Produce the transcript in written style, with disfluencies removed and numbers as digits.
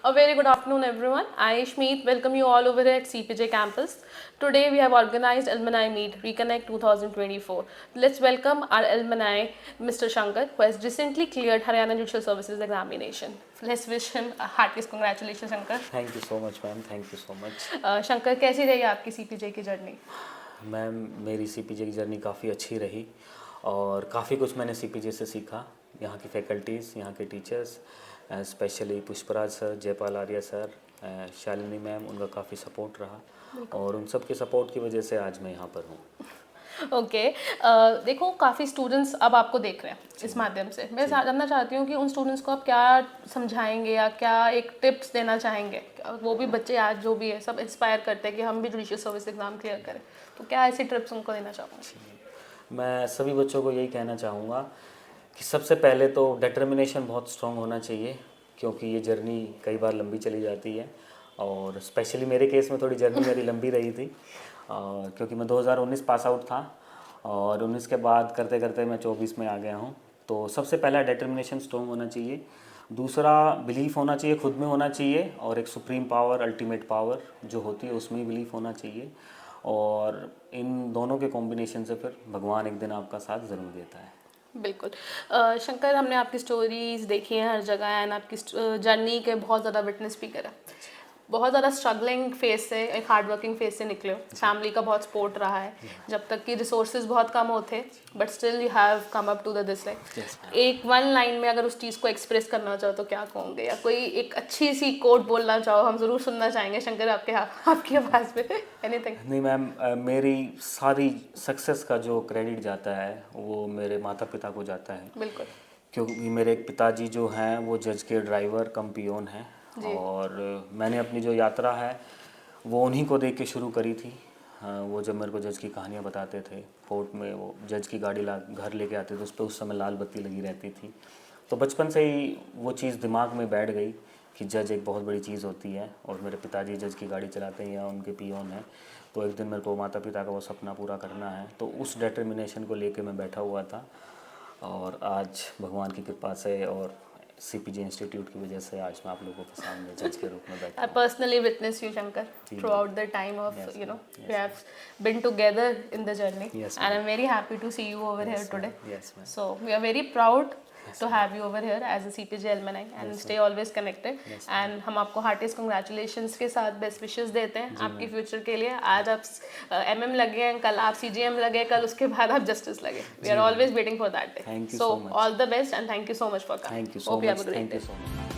A very good afternoon, everyone. I, Shmeet, welcome you all over here at CPJ campus. Today, we have organized Alumni Meet Reconnect 2024. Let's welcome our alumni, Mr. Shankar, who has recently cleared Haryana Judicial Services examination. Let's wish him a heartiest congratulations, Shankar. Thank you so much ma'am, thank you so much. Shankar, कैसी रही आपकी CPJ की journey? Ma'am, मेरी CPJ की journey काफ़ी अच्छी रही और काफ़ी कुछ मैंने सीपीजे से सीखा। यहाँ की फैकल्टीज़, यहाँ के teachers, specially Pushpraj sir, Jaipal Arya sir, Shalini ma'am, उनका काफ़ी सपोर्ट रहा और उन सब के सपोर्ट की वजह से आज मैं यहाँ पर हूँ। ओके देखो, काफ़ी स्टूडेंट्स अब आपको देख रहे हैं इस माध्यम से। मैं जानना चाहती हूँ कि उन स्टूडेंट्स को आप क्या समझाएंगे या क्या एक टिप्स देना चाहेंगे? वो भी बच्चे आज जो भी है सब इंस्पायर करते हैं कि हम भी जुडिशियल सर्विस एग्ज़ाम क्लियर करें, तो क्या ऐसी टिप्स उनको देना चाहूँगी? मैं सभी बच्चों को यही कहना चाहूँगा कि सबसे पहले तो डिटर्मिनेशन बहुत स्ट्रॉन्ग होना चाहिए, क्योंकि ये जर्नी कई बार लंबी चली जाती है और स्पेशली मेरे केस में थोड़ी जर्नी मेरी लंबी रही थी क्योंकि मैं 2019 पास आउट था और 19 के बाद करते करते मैं 24 में आ गया हूँ। तो सबसे पहला डिटर्मिनेशन स्ट्रॉन्ग होना चाहिए, दूसरा बिलीफ होना चाहिए, खुद में होना चाहिए और एक सुप्रीम पावर, अल्टीमेट पावर जो होती है उसमें बिलीफ होना चाहिए और इन दोनों के कॉम्बिनेशन से फिर भगवान एक दिन आपका साथ ज़रूर देता है। बिल्कुल। शंकर, हमने आपकी स्टोरीज देखी हैं हर जगह एंड आपकी जर्नी के बहुत ज़्यादा विटनेस भी करा। बहुत ज़्यादा स्ट्रगलिंग फेज से, एक हार्ड वर्किंग फेज से निकले हो। फैमिली का बहुत सपोर्ट रहा है, जब तक कि रिसोर्सेज बहुत कम होते, but still you have come up to the this like. एक वन लाइन में अगर उस चीज़ को एक्सप्रेस करना चाहो तो क्या कहोगे, या कोई एक अच्छी सी कोट बोलना चाहो, हम ज़रूर सुनना चाहेंगे शंकर आपकी आवाज़ में। एनीथिंग? नहीं मैम, मेरी सारी सक्सेस का जो क्रेडिट जाता है वो मेरे माता पिता को जाता है। बिल्कुल। क्योंकि मेरे एक पिताजी जो हैं वो जज के ड्राइवर कम पियोन हैं और मैंने अपनी जो यात्रा है वो उन्हीं को देख के शुरू करी थी। वो जब मेरे को जज की कहानियाँ बताते थे, कोर्ट में वो जज की गाड़ी घर लेके आते थे, उस पर उस समय लाल बत्ती लगी रहती थी। तो बचपन से ही वो चीज़ दिमाग में बैठ गई कि जज एक बहुत बड़ी चीज़ होती है और मेरे पिताजी जज की गाड़ी चलाते हैं या उनके पियोन हैं, तो एक दिन मेरे को माता पिता का वो सपना पूरा करना है। तो उस डिटर्मिनेशन को लेके मैं बैठा हुआ था और आज भगवान की कृपा से और सीपीजे इंस्टीट्यूट की वजह से आज मैं आप लोगों के सामने जज के रूप में बैठा I personally witnessed you, Shankar, throughout the time of, we have been together in the journey. Yes, and I'm very happy to see you over here today. Yes, ma'am. So we are very proud to have you over here as a CPJ alumni and stay always connected. And हम आपको heartiest congratulations के साथ best wishes देते हैं आपकी future के लिए। आज आप MM लगे हैं, कल आप CGM लगे, कल उसके बाद आप justice लगे। We are always waiting for that day. Thank you so so much. all the best and thank you so much for coming. Thank you so Hope you much. have a great Thank day. you so much.